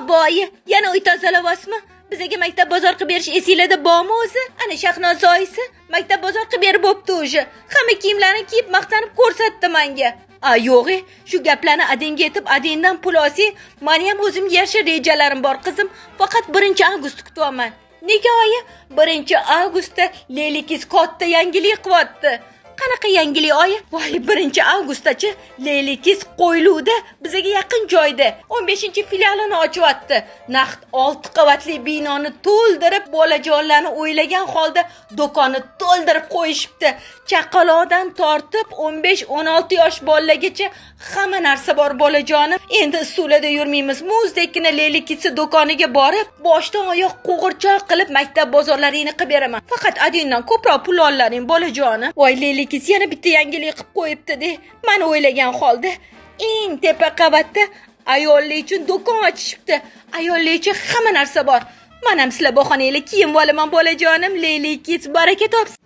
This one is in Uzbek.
Boyi, yana uy tozalavasmi? Bizga maktab bozor qilib berish esinglarda bormi o'zi? Ana Shahnozoyisi maktab bozor qilib berib bo'pti o'zi. Hamma kiyimlarni kiyib maqtanib ko'rsatdi menga. Yo'g'i, shu gaplarni adangga aytib, adangdan pul olsang, meni ham o'zimga yarasha rejalarim bor qizim. Faqat 1-avgust kutyapman. Nega oyi? 1-avgustda Leylikiz katta yangilik qilyapti. Qanaqa yangilik oyi? Voy, 1-avgustdachi Leylikiz Qo'yluda bizga yaqin joyda 15-filialini ochyapti. Naqd 6 qavatli binoni to'ldirib, bolajonlarni o'ylagan holda do'konni to'ldirib qo'yishibdi. Chaqaloqdan tortib 15-16 yosh bolalargacha hamma narsa bor bolajonim. Endi ustulada yurmaymiz. Muzdekina Leylikiz do'koniga borib, boshdan oyoq qo'g'irchoq qilib maktab bozorlarini qilib beraman. Faqat adingdan ko'proq pul olaring bolajonim. Voy, Leylikiz yana bitta yangilik qilib qo'yibdi-de. Meni o'ylagan holda eng tepa qavatda ayollar uchun do'kon ochishibdi. Ayollar uchun hamma narsa bor. Men ham sizlar bahonanglar kiyim olaman bolajonim. Leylikiz baraka topsin.